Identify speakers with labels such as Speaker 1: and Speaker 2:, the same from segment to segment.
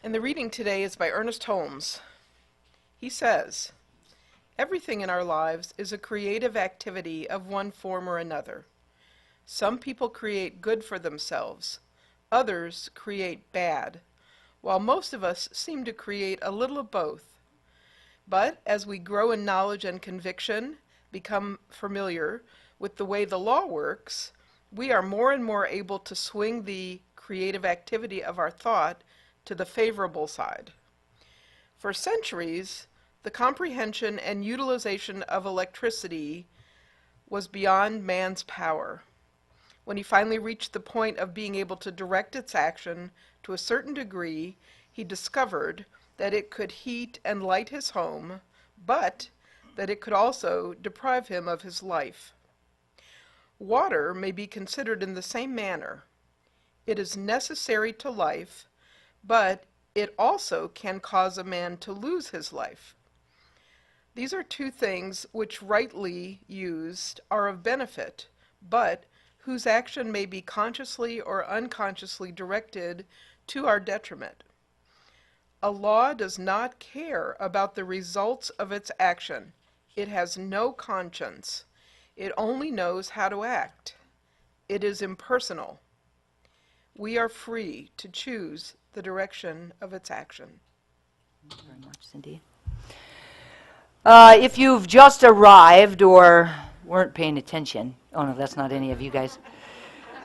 Speaker 1: And the reading today is by Ernest Holmes. He says, "Everything in our lives is a creative activity of one form or another. Some people create good for themselves, others create bad, while most of us seem to create a little of both. But as we grow in knowledge and conviction, become familiar with the way the law works, we are more and more able to swing the creative activity of our thought to the favorable side. For centuries, the comprehension and utilization of electricity was beyond man's power. When he finally reached the point of being able to direct its action to a certain degree, he discovered that it could heat and light his home, but that it could also deprive him of his life. Water may be considered in the same manner. It is necessary to life, but it also can cause a man to lose his life. These are two things which, rightly used, are of benefit, but whose action may be consciously or unconsciously directed to our detriment. A law does not care about the results of its action. It has no conscience. It only knows how to act. It is impersonal. We are free to choose the direction of its action."
Speaker 2: Thank you very much, Cindy. If you've just arrived or weren't paying attention, oh no, that's not any of you guys.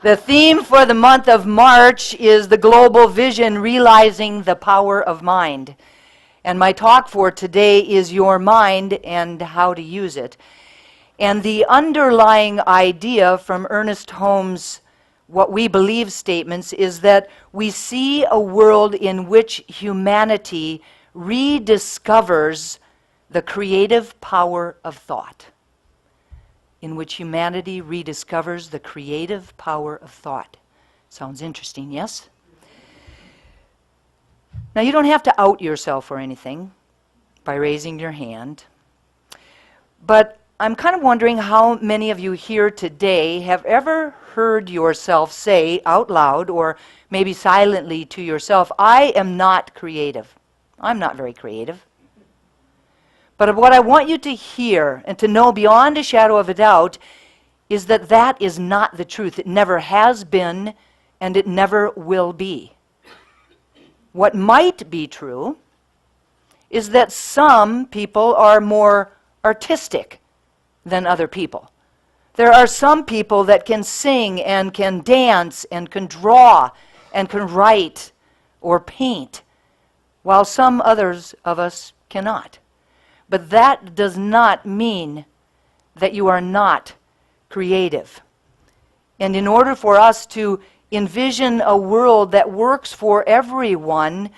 Speaker 2: The theme for the month of March is the global vision, realizing the power of mind. And my talk for today is your mind and how to use it. And the underlying idea from Ernest Holmes' what we believe statements is that we see a world in which humanity rediscovers the creative power of thought. In which humanity rediscovers the creative power of thought. Sounds interesting, yes? Now, you don't have to out yourself or anything by raising your hand, but I'm kind of wondering how many of you here today have ever heard yourself say out loud or maybe silently to yourself, "I am not creative. I'm not very creative." But what I want you to hear and to know beyond a shadow of a doubt is that that is not the truth. It never has been, and it never will be. What might be true is that some people are more artistic than other people. There are some people that can sing and can dance and can draw and can write or paint, while some others of us cannot. But that does not mean that you are not creative. And in order for us to envision a world that works for everyone,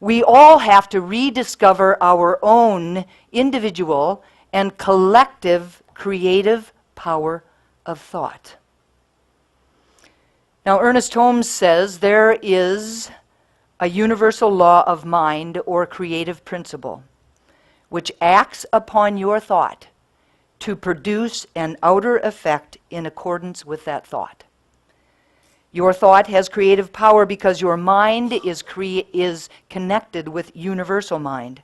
Speaker 2: we all have to rediscover our own individual and collective creative power of thought. Now, Ernest Holmes says there is a universal law of mind or creative principle which acts upon your thought to produce an outer effect in accordance with that thought. Your thought has creative power because your mind is connected with universal mind.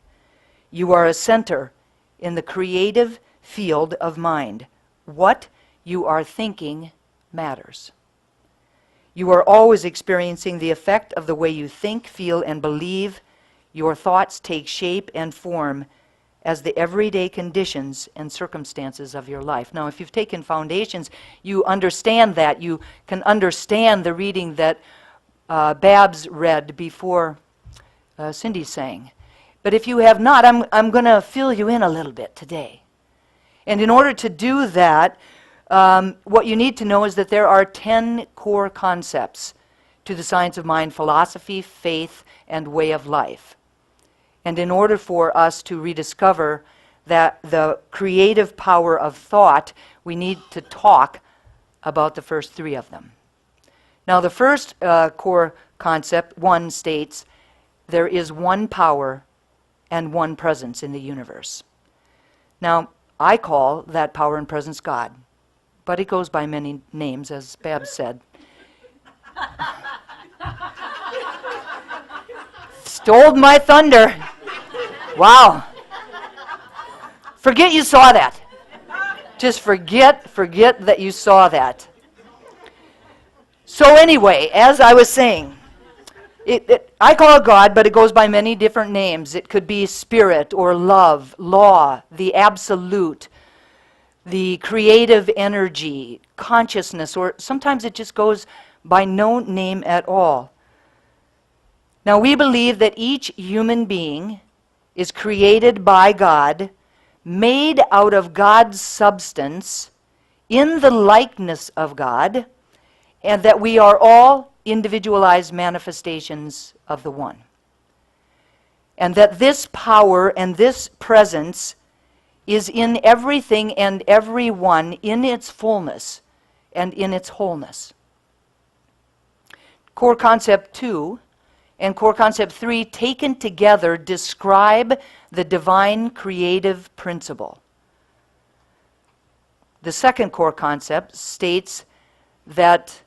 Speaker 2: You are a center in the creative field of mind. What you are thinking matters. You are always experiencing the effect of the way you think, feel, and believe. Your thoughts take shape and form as the everyday conditions and circumstances of your life. Now, if you've taken foundations, you understand that. You can understand the reading that Babs read before Cindy sang. But if you have not, I'm going to fill you in a little bit today. And in order to do that, what you need to know is that there are 10 core concepts to the science of mind, philosophy, faith, and way of life. And in order for us to rediscover that the creative power of thought, we need to talk about the first 3 of them. Now, the first core concept, 1, states, there is one power and one presence in the universe. Now, I call that power and presence God, but it goes by many names, as Babs said. Stole my thunder. Wow. Forget you saw that. Just forget that you saw that. So anyway, as I was saying, I call it God, but it goes by many different names. It could be spirit or love, law, the absolute, the creative energy, consciousness, or sometimes it just goes by no name at all. Now, we believe that each human being is created by God, made out of God's substance, in the likeness of God, and that we are all individualized manifestations of the One. And that this power and this presence is in everything and everyone in its fullness and in its wholeness. Core Concept 2 and Core Concept 3, taken together, describe the divine creative principle. The second core concept states that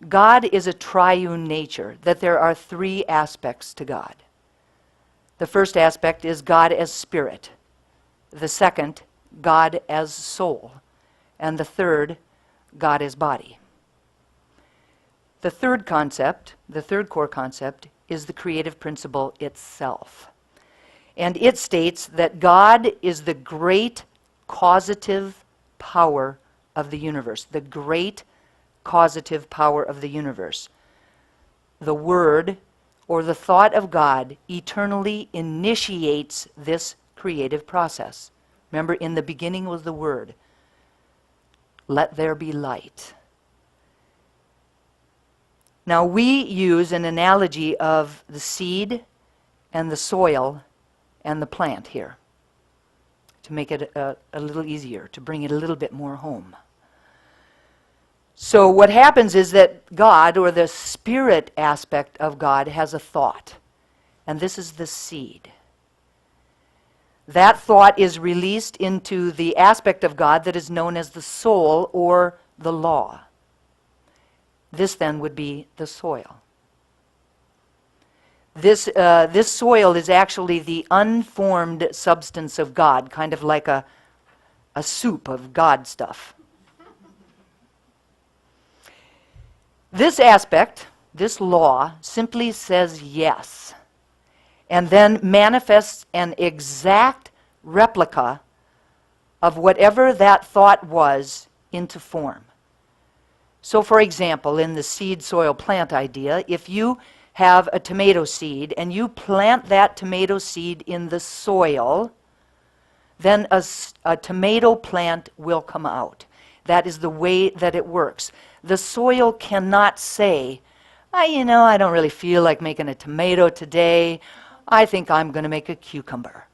Speaker 2: God is a triune nature, that there are three aspects to God. The first aspect is God as spirit. The second, God as soul. And the third, God as body. The third concept, the third core concept, is the creative principle itself. And it states that God is the great causative power of the universe, the great causative power of the universe. The Word, or the thought of God, eternally initiates this creative process. Remember, in the beginning was the Word. Let there be light. Now, we use an analogy of the seed and the soil and the plant here to make it a little easier, to bring it a little bit more home. So what happens is that God, or the spirit aspect of God, has a thought. And this is the seed. That thought is released into the aspect of God that is known as the soul, or the law. This then would be the soil. This soil is actually the unformed substance of God, kind of like a soup of God stuff. This aspect, this law, simply says yes, and then manifests an exact replica of whatever that thought was into form. So for example, in the seed, soil, plant idea, if you have a tomato seed and you plant that tomato seed in the soil, then a tomato plant will come out. That is the way that it works. The soil cannot say, I don't really feel like making a tomato today. I think I'm going to make a cucumber.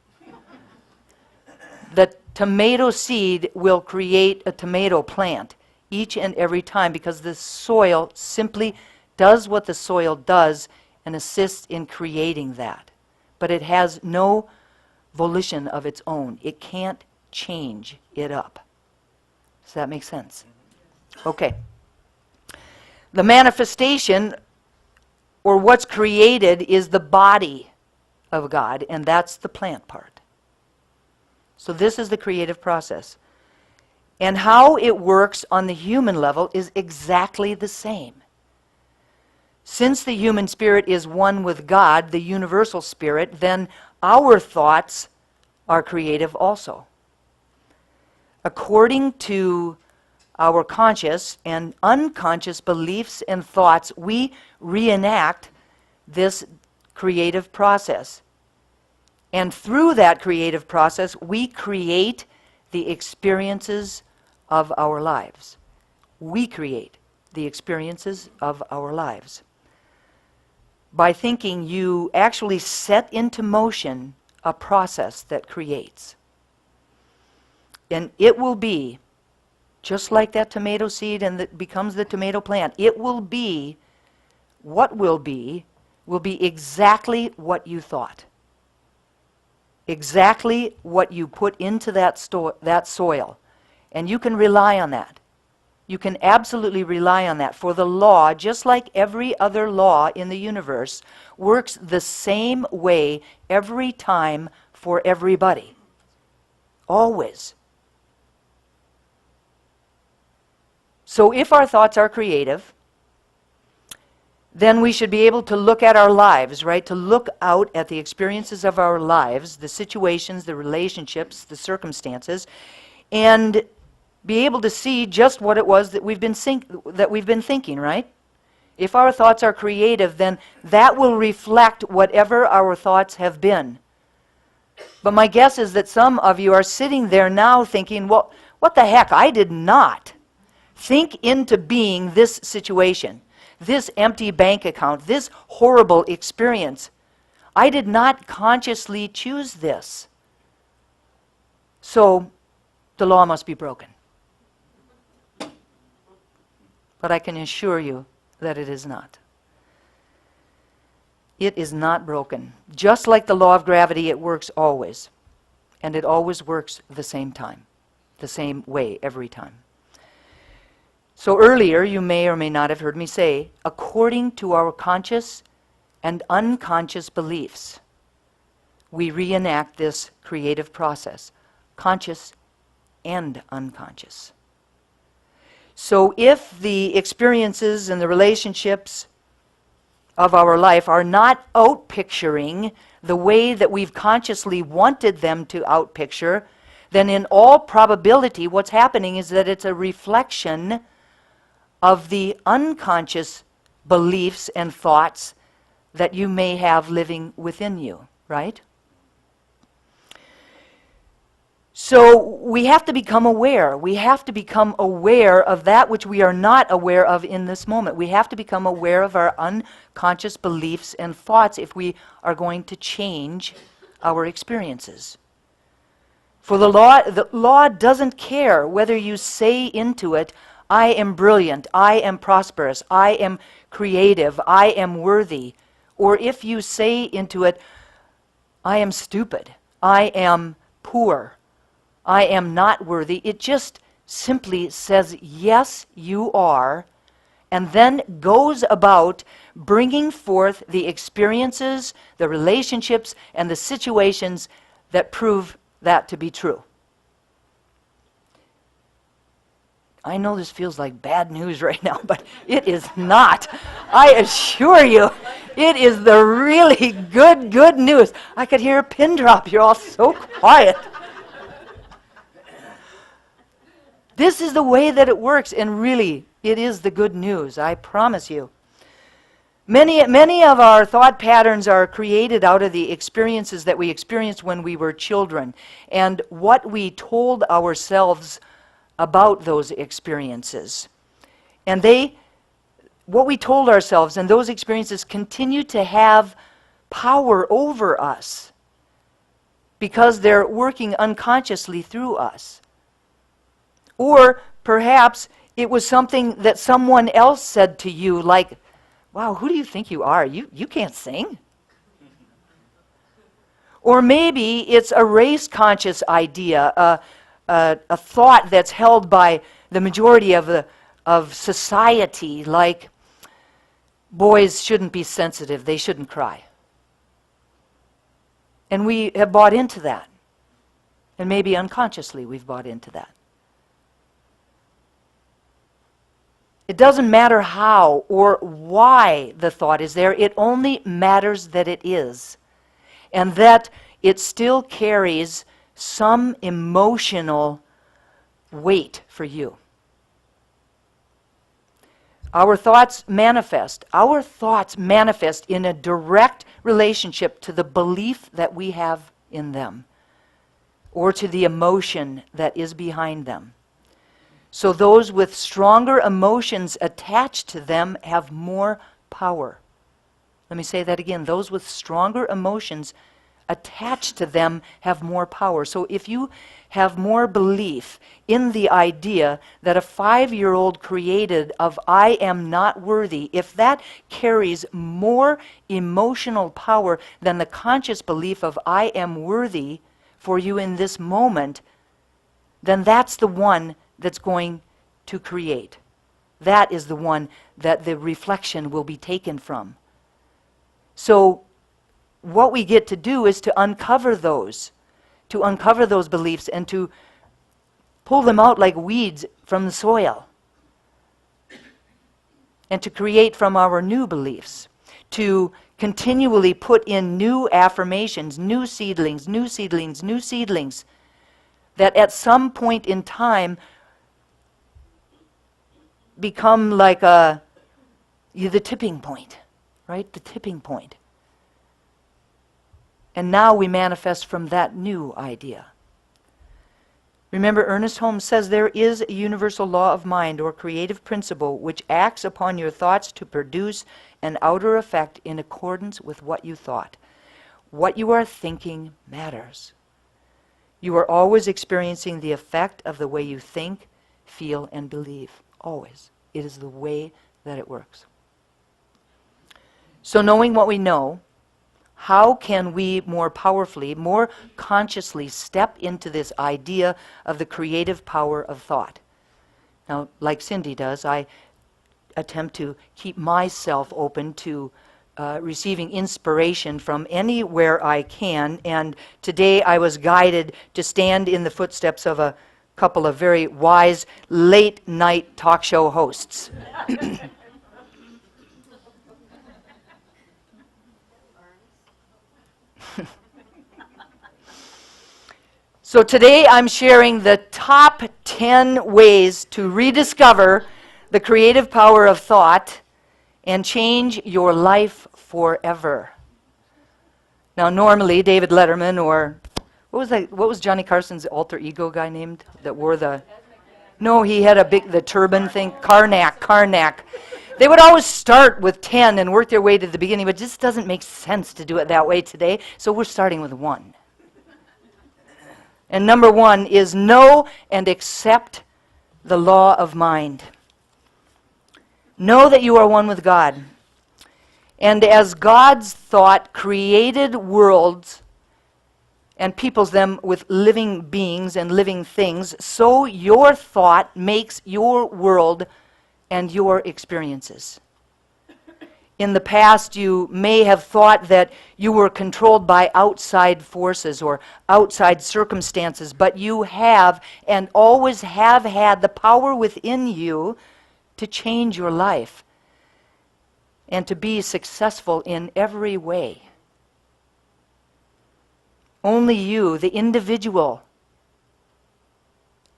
Speaker 2: The tomato seed will create a tomato plant each and every time, because the soil simply does what the soil does and assists in creating that. But it has no volition of its own. It can't change it up. Does that make sense? Okay. The manifestation, or what's created, is the body of God, and that's the plant part. So this is the creative process. And how it works on the human level is exactly the same. Since the human spirit is one with God, the universal spirit, then our thoughts are creative also. According to our conscious and unconscious beliefs and thoughts, we reenact this creative process. And through that creative process, we create the experiences of our lives. We create the experiences of our lives. By thinking, you actually set into motion a process that creates. And it will be, just like that tomato seed and that becomes the tomato plant, it will be, what will be exactly what you thought. Exactly what you put into that soil. And you can rely on that. You can absolutely rely on that. For the law, just like every other law in the universe, works the same way every time for everybody. Always. So if our thoughts are creative, then we should be able to look at our lives, right? To look out at the experiences of our lives, the situations, the relationships, the circumstances, and be able to see just what it was that we've been thinking, right? If our thoughts are creative, then that will reflect whatever our thoughts have been. But my guess is that some of you are sitting there now thinking, well, what the heck? I did not think into being this situation, this empty bank account, this horrible experience. I did not consciously choose this. So the law must be broken. But I can assure you that it is not. It is not broken. Just like the law of gravity, it works always. And it always works the same time, the same way every time. So earlier, you may or may not have heard me say, according to our conscious and unconscious beliefs, we reenact this creative process, conscious and unconscious. So if the experiences and the relationships of our life are not outpicturing the way that we've consciously wanted them to outpicture, then in all probability what's happening is that it's a reflection of the unconscious beliefs and thoughts that you may have living within you, right? So we have to become aware. We have to become aware of that which we are not aware of in this moment. We have to become aware of our unconscious beliefs and thoughts if we are going to change our experiences. For the law doesn't care whether you say into it, I am brilliant, I am prosperous, I am creative, I am worthy, or if you say into it, I am stupid, I am poor, I am not worthy. It just simply says, yes, you are, and then goes about bringing forth the experiences, the relationships, and the situations that prove that to be true. I know this feels like bad news right now, but it is not. I assure you, it is the really good news. I could hear a pin drop. You're all so quiet. This is the way that it works, and really, it is the good news, I promise you. Many of our thought patterns are created out of the experiences that we experienced when we were children, and what we told ourselves about those experiences. And what we told ourselves and those experiences continue to have power over us because they're working unconsciously through us. Or perhaps it was something that someone else said to you, like, wow, who do you think you are? You can't sing. Or maybe it's a race-conscious idea, a thought that's held by the majority of society, like boys shouldn't be sensitive, they shouldn't cry. And we have bought into that. And maybe unconsciously we've bought into that. It doesn't matter how or why the thought is there, it only matters that it is. And that it still carries some emotional weight for you. Our thoughts manifest. Our thoughts manifest in a direct relationship to the belief that we have in them, or to the emotion that is behind them. So those with stronger emotions attached to them have more power. Let me say that again. Those with stronger emotions attached to them have more power. So if you have more belief in the idea that a 5-year-old created of I am not worthy, if that carries more emotional power than the conscious belief of I am worthy for you in this moment, then that's the one that's going to create. That is the one that the reflection will be taken from. So what we get to do is to uncover those beliefs and to pull them out like weeds from the soil. And to create from our new beliefs. To continually put in new affirmations, new seedlings, new seedlings, new seedlings, that at some point in time become like the tipping point, right? The tipping point. And now we manifest from that new idea. Remember, Ernest Holmes says there is a universal law of mind or creative principle which acts upon your thoughts to produce an outer effect in accordance with what you thought. What you are thinking matters. You are always experiencing the effect of the way you think, feel, and believe. Always. It is the way that it works. So knowing what we know, how can we more powerfully, more consciously step into this idea of the creative power of thought? Now, like Cindy does, I attempt to keep myself open to receiving inspiration from anywhere I can, and today I was guided to stand in the footsteps of a couple of very wise late-night talk show hosts. So today I'm sharing the top 10 ways to rediscover the creative power of thought and change your life forever. Now normally David Letterman or what was Johnny Carson's alter ego guy named that wore the No, he had the turban thing, Karnak. They would always start with 10 and work their way to the beginning, but it just doesn't make sense to do it that way today, so we're starting with 1. And number 1 is know and accept the law of mind. Know that you are one with God. And as God's thought created worlds and peoples them with living beings and living things, so your thought makes your world and your experiences. In the past, you may have thought that you were controlled by outside forces or outside circumstances, but you have and always have had the power within you to change your life and to be successful in every way. Only you, the individual,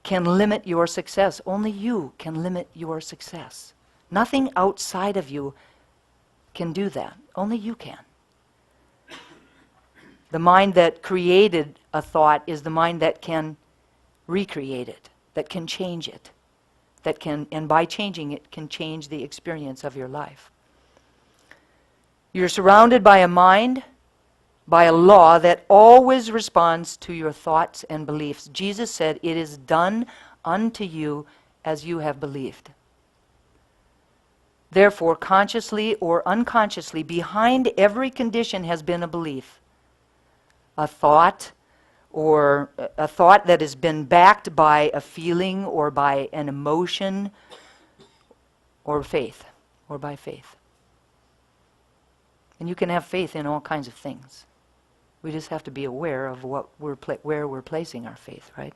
Speaker 2: can limit your success. Only you can limit your success. Nothing outside of you can do that. Only you can. The mind that created a thought is the mind that can recreate it, that can change it, that can, and by changing it, can change the experience of your life. You're surrounded by a mind, by a law that always responds to your thoughts and beliefs. Jesus said, "It is done unto you as you have believed." Therefore, consciously or unconsciously, behind every condition has been a belief, a thought, or a thought that has been backed by a feeling or by an emotion or faith, or by faith. And you can have faith in all kinds of things. We just have to be aware of what where we're placing our faith, right?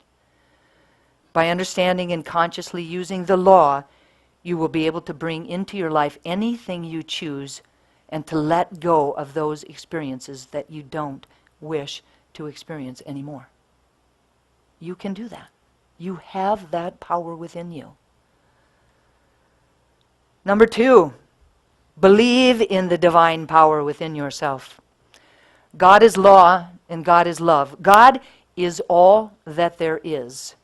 Speaker 2: By understanding and consciously using the law, you will be able to bring into your life anything you choose and to let go of those experiences that you don't wish to experience anymore. You can do that. You have that power within you. Number 2, believe in the divine power within yourself. God is law and God is love. God is all that there is.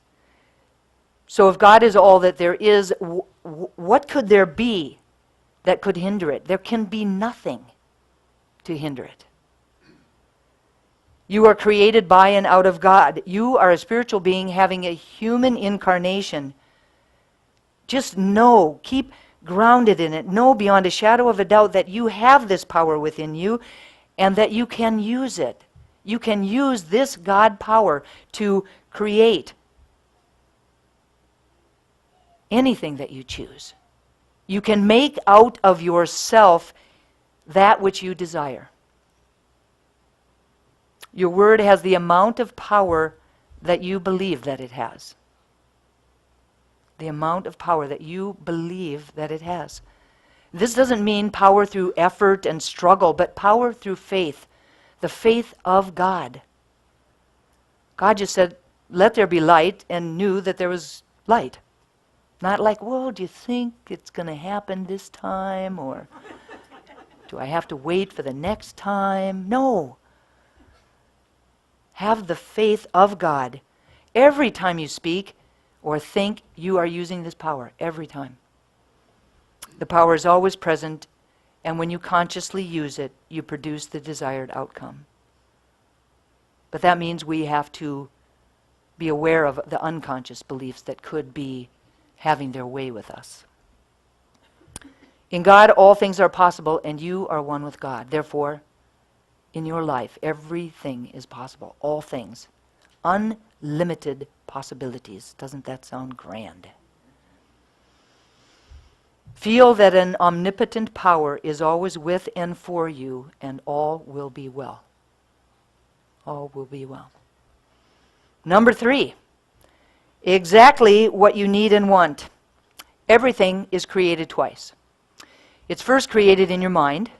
Speaker 2: So if God is all that there is, what could there be that could hinder it? There can be nothing to hinder it. You are created by and out of God. You are a spiritual being having a human incarnation. Just know, keep grounded in it. Know beyond a shadow of a doubt that you have this power within you and that you can use it. You can use this God power to create anything that you choose. You can make out of yourself that which you desire. Your word has the amount of power that you believe that it has. The amount of power that you believe that it has. This doesn't mean power through effort and struggle, but power through faith. The faith of God. God just said, let there be light, and knew that there was light. Not like, well, do you think it's going to happen this time? Or do I have to wait for the next time? No. Have the faith of God. Every time you speak or think, you are using this power. Every time. The power is always present, and when you consciously use it, you produce the desired outcome. But that means we have to be aware of the unconscious beliefs that could be having their way with us. In God, all things are possible, and you are one with God. Therefore, in your life, everything is possible. All things. Unlimited possibilities. Doesn't that sound grand? Feel that an omnipotent power is always with and for you, and all will be well. All will be well. Number 3, exactly what you need and want. Everything is created twice. It's first created in your mind,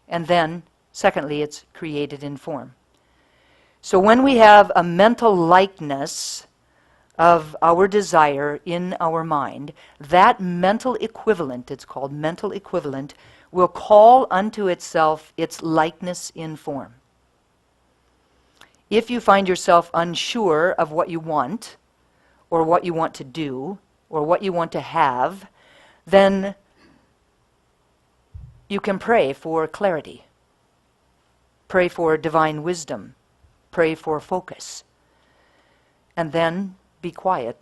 Speaker 2: and then, secondly, it's created in form. So when we have a mental likeness of our desire in our mind, that mental equivalent, it's called mental equivalent, will call unto itself its likeness in form. If you find yourself unsure of what you want, or what you want to do, or what you want to have, then you can pray for clarity. Pray for divine wisdom. Pray for focus. And then be quiet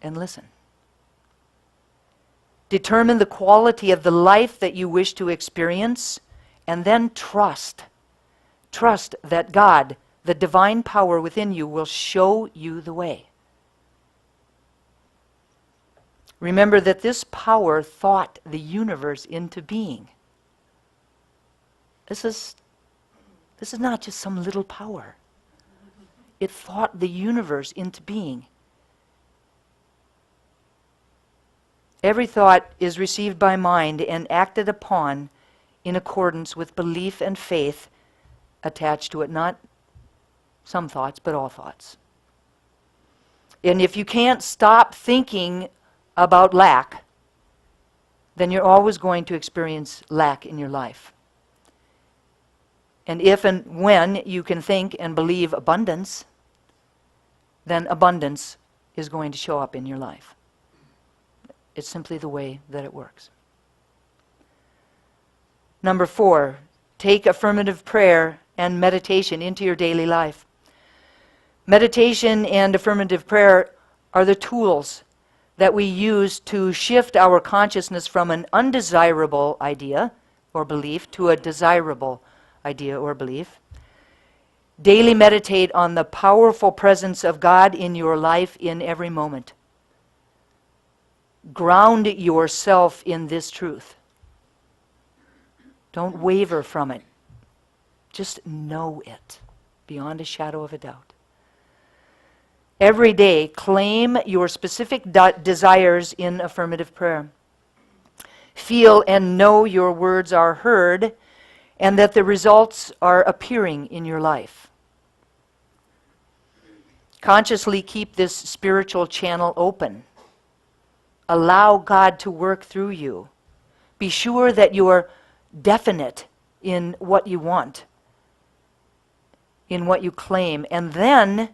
Speaker 2: and listen. Determine the quality of the life that you wish to experience, and then trust. Trust that God, the divine power within you, will show you the way. Remember that this power thought the universe into being. This is not just some little power. It thought the universe into being. Every thought is received by mind and acted upon in accordance with belief and faith attached to it. Not some thoughts, but all thoughts. And if you can't stop thinking about lack, then you're always going to experience lack in your life. And if and when you can think and believe abundance, then abundance is going to show up in your life. It's simply the way that it works. Number 4, take affirmative prayer and meditation into your daily life. Meditation and affirmative prayer are the tools that we use to shift our consciousness from an undesirable idea or belief to a desirable idea or belief. Daily meditate on the powerful presence of God in your life in every moment. Ground yourself in this truth. Don't waver from it. Just know it beyond a shadow of a doubt. Every day, claim your specific desires in affirmative prayer. Feel and know your words are heard and that the results are appearing in your life. Consciously keep this spiritual channel open. Allow God to work through you. Be sure that you're definite in what you want, in what you claim, and then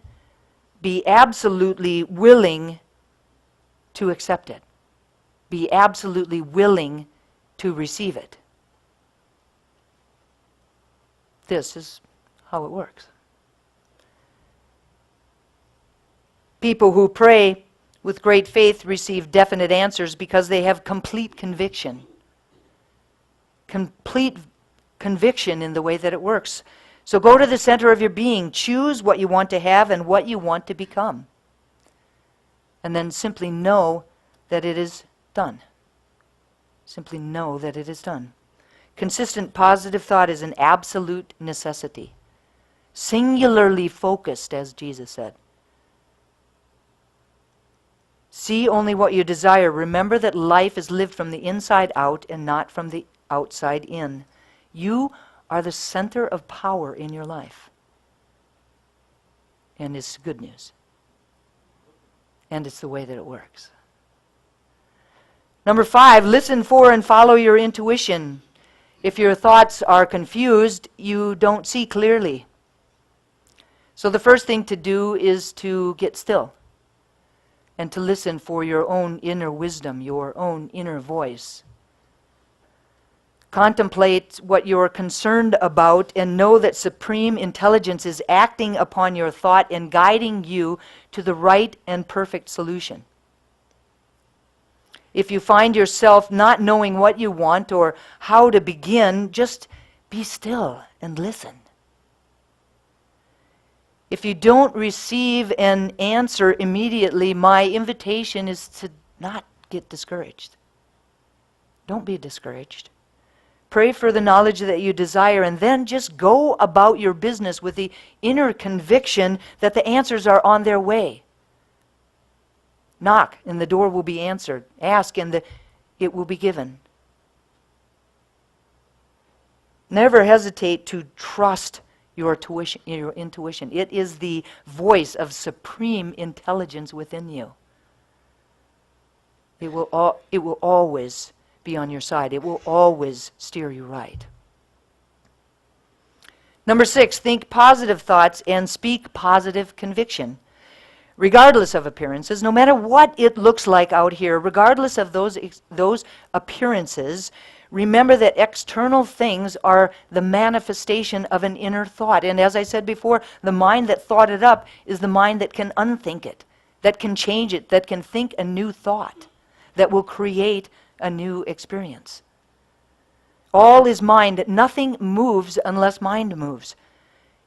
Speaker 2: be absolutely willing to accept it. Be absolutely willing to receive it. This is how it works. People who pray with great faith receive definite answers because they have complete conviction. Complete conviction in the way that it works. So go to the center of your being. Choose what you want to have and what you want to become. And then simply know that it is done. Simply know that it is done. Consistent positive thought is an absolute necessity. Singularly focused, as Jesus said. See only what you desire. Remember that life is lived from the inside out and not from the outside in. You are the center of power in your life. And it's good news. And it's the way that it works. Number 5, listen for and follow your intuition. If your thoughts are confused, you don't see clearly. So the first thing to do is to get still and to listen for your own inner wisdom, your own inner voice. Contemplate what you're concerned about and know that supreme intelligence is acting upon your thought and guiding you to the right and perfect solution. If you find yourself not knowing what you want or how to begin, just be still and listen. If you don't receive an answer immediately, my invitation is to not get discouraged. Don't be discouraged. Pray for the knowledge that you desire, and then just go about your business with the inner conviction that the answers are on their way. Knock, and the door will be answered. Ask, and it will be given. Never hesitate to trust your intuition. It is the voice of supreme intelligence within you. It will always be on your side. It will always steer you right. Number 6, think positive thoughts and speak positive conviction. Regardless of appearances, no matter what it looks like out here, regardless of those appearances, remember that external things are the manifestation of an inner thought. And as I said before, the mind that thought it up is the mind that can unthink it, that can change it, that can think a new thought, that will create a new experience. All is mind. Nothing moves unless mind moves.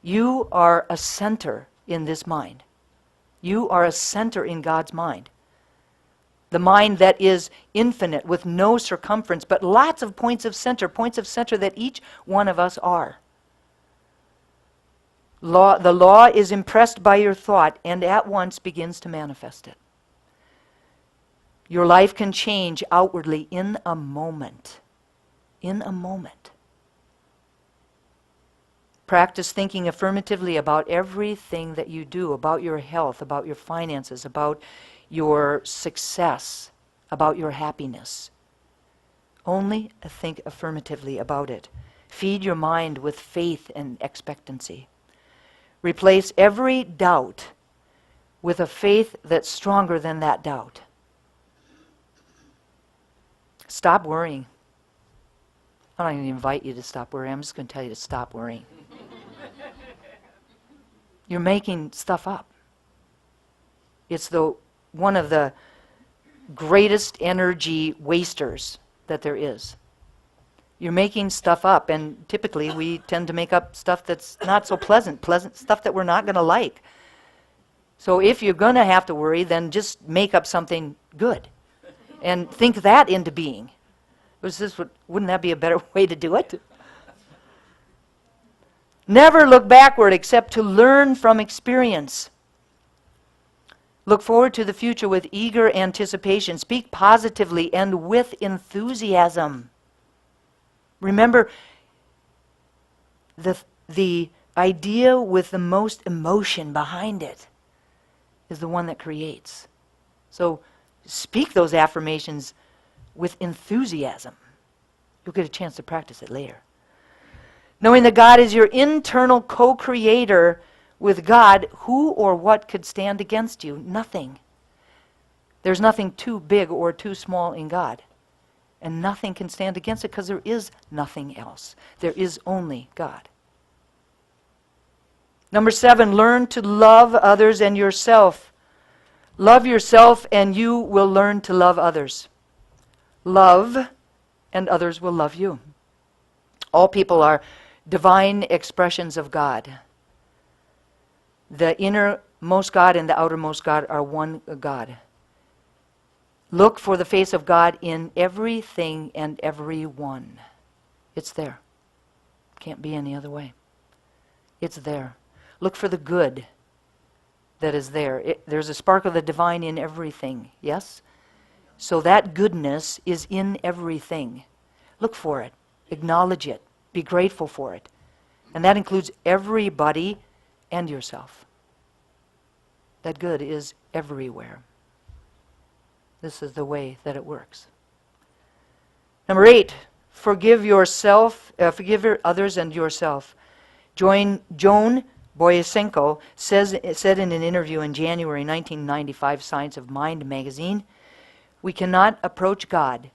Speaker 2: You are a center in this mind. You are a center in God's mind. The mind that is infinite with no circumference, but lots of points of center that each one of us are. The law is impressed by your thought and at once begins to manifest it. Your life can change outwardly in a moment. In a moment. Practice thinking affirmatively about everything that you do, about your health, about your finances, about your success, about your happiness. Only think affirmatively about it. Feed your mind with faith and expectancy. Replace every doubt with a faith that's stronger than that doubt. Stop worrying. I'm not going to invite you to stop worrying. I'm just going to tell you to stop worrying. You're making stuff up. It's one of the greatest energy wasters that there is. You're making stuff up, and typically we tend to make up stuff that's not so pleasant stuff that we're not going to like. So if you're going to have to worry, then just make up something good and think that into being. Wouldn't that be a better way to do it? Never look backward except to learn from experience. Look forward to the future with eager anticipation. Speak positively and with enthusiasm. Remember, the idea with the most emotion behind it is the one that creates. So speak those affirmations with enthusiasm. You'll get a chance to practice it later. Knowing that God is your internal co-creator with God, who or what could stand against you? Nothing. There's nothing too big or too small in God. And nothing can stand against it because there is nothing else. There is only God. Number 7, learn to love others and yourself. Love yourself and you will learn to love others. Love and others will love you. All people are divine expressions of God. The innermost God and the outermost God are one God. Look for the face of God in everything and everyone. It's there. Can't be any other way. It's there. Look for the good that is there. There's a spark of the divine in everything, yes? So that goodness is in everything. Look for it. Acknowledge it. Be grateful for it. And that includes everybody and yourself. That good is everywhere. This is the way that it works. Number 8, forgive others and yourself. Joan Boyasenko said in an interview in January 1995, Science of Mind magazine, "We cannot approach God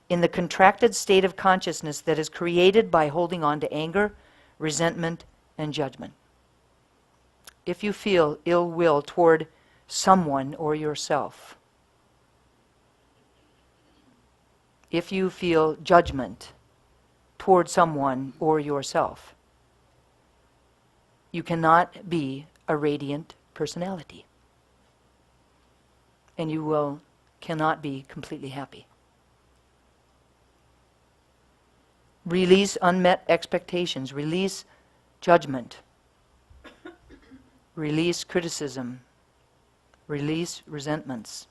Speaker 2: in the contracted state of consciousness that is created by holding on to anger, resentment, and judgment. If you feel ill will toward someone or yourself, if you feel judgment toward someone or yourself, you cannot be a radiant personality. And you cannot be completely happy. Release unmet expectations. Release judgment. Release criticism. Release resentments.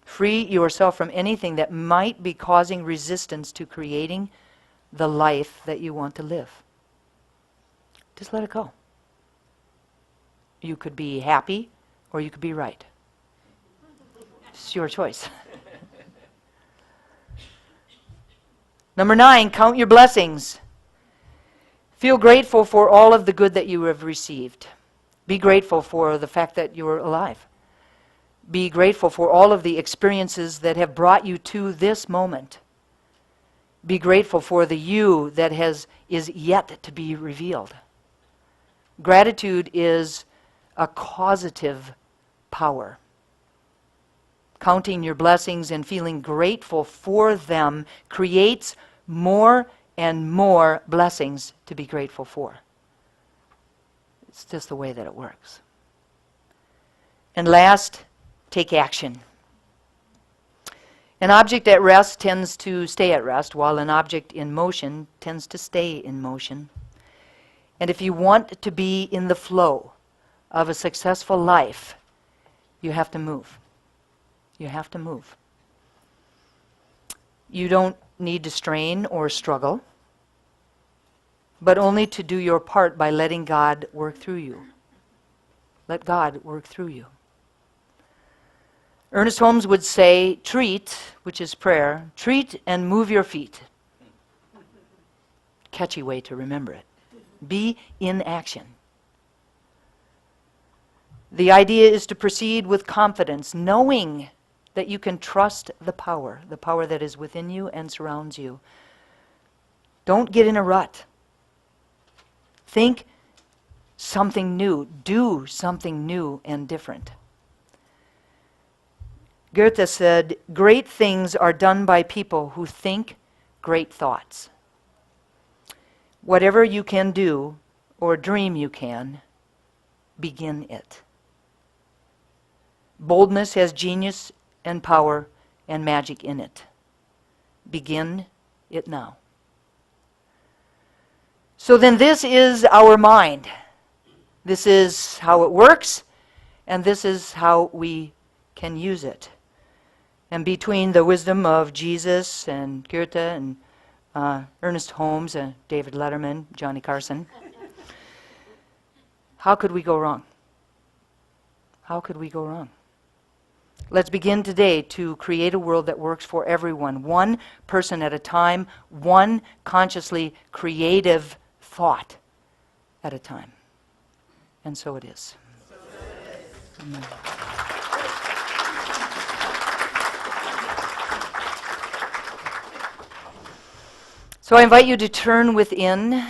Speaker 2: Free yourself from anything that might be causing resistance to creating the life that you want to live. Just let it go. You could be happy or you could be right. It's your choice. Number 9, count your blessings. Feel grateful for all of the good that you have received. Be grateful for the fact that you're alive. Be grateful for all of the experiences that have brought you to this moment. Be grateful for the you that is yet to be revealed. Gratitude is a causative power. Counting your blessings and feeling grateful for them creates more and more blessings to be grateful for. It's just the way that it works. And last, take action. An object at rest tends to stay at rest, while an object in motion tends to stay in motion. And if you want to be in the flow of a successful life, you have to move. You have to move. You don't need to strain or struggle, but only to do your part by letting God work through you. Let God work through you. Ernest Holmes would say, treat, which is prayer, treat and move your feet. Catchy way to remember it. Be in action. The idea is to proceed with confidence, knowing that you can trust the power that is within you and surrounds you. Don't get in a rut. Think something new. Do something new and different. Goethe said, "Great things are done by people who think great thoughts." Whatever you can do or dream you can, begin it. Boldness has genius and power and magic in it. Begin it now. So then this is our mind. This is how it works, and this is how we can use it. And between the wisdom of Jesus and Goethe and Ernest Holmes and David Letterman, Johnny Carson, how could we go wrong? How could we go wrong? Let's begin today to create a world that works for everyone, one person at a time, one consciously creative thought at a time. And so it is. Amen. So I invite you to turn within.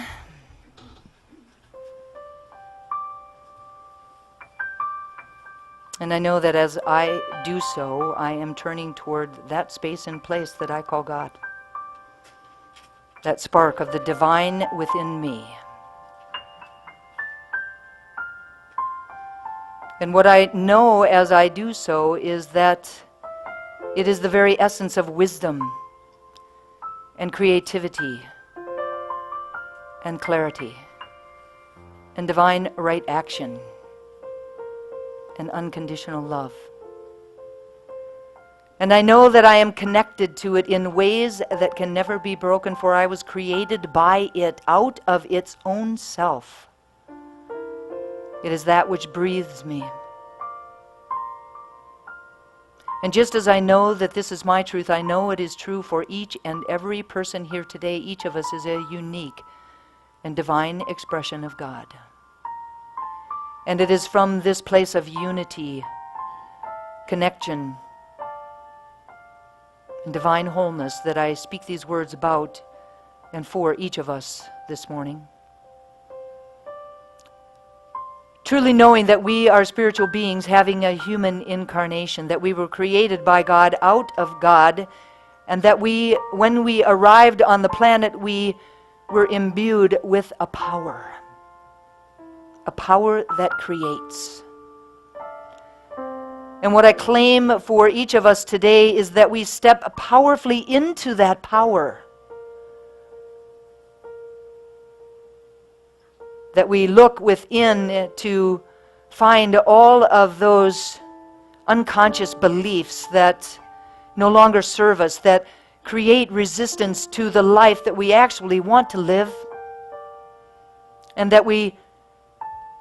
Speaker 2: And I know that as I do so, I am turning toward that space and place that I call God. That spark of the divine within me. And what I know as I do so is that It is the very essence of wisdom and creativity and clarity and divine right action and unconditional love. And I know that I am connected to it in ways that can never be broken, for I was created by it out of its own self. It is that which breathes me. And just as I know that this is my truth, I know it is true for each and every person here today. Each of us is a unique and divine expression of God. And it is from this place of unity, connection, and divine wholeness that I speak these words about and for each of us this morning. Truly knowing that we are spiritual beings having a human incarnation, that we were created by God out of God, and that when we arrived on the planet, we were imbued with a power that creates. And what I claim for each of us today is that we step powerfully into that power. That we look within to find all of those unconscious beliefs that no longer serve us, that create resistance to the life that we actually want to live, and that we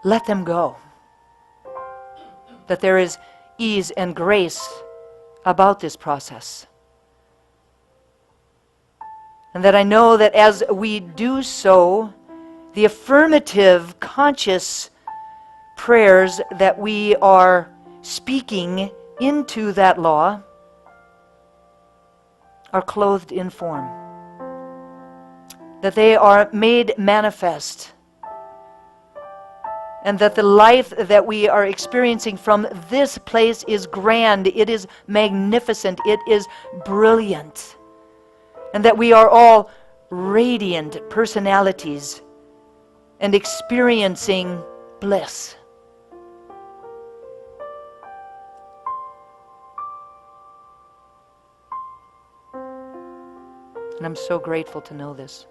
Speaker 2: let them go. That there is ease and grace about this process. And that I know that as we do so, the affirmative, conscious prayers that we are speaking into that law are clothed in form. That they are made manifest. And that the life that we are experiencing from this place is grand, it is magnificent, it is brilliant. And that we are all radiant personalities and experiencing bliss. And I'm so grateful to know this.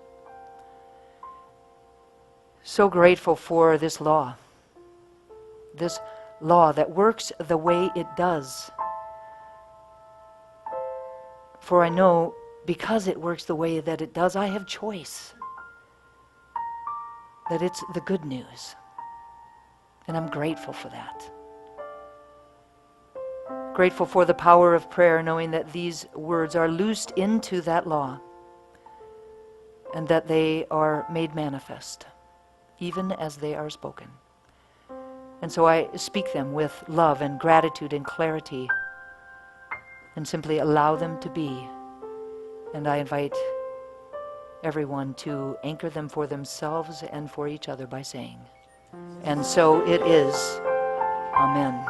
Speaker 2: So grateful for this law that works the way it does. For I know because it works the way that it does, I have choice. That it's the good news. And I'm grateful for that. Grateful for the power of prayer, knowing that these words are loosed into that law and that they are made manifest, even as they are spoken. And so I speak them with love and gratitude and clarity and simply allow them to be. And I invite everyone to anchor them for themselves and for each other by saying, and so it is. Amen.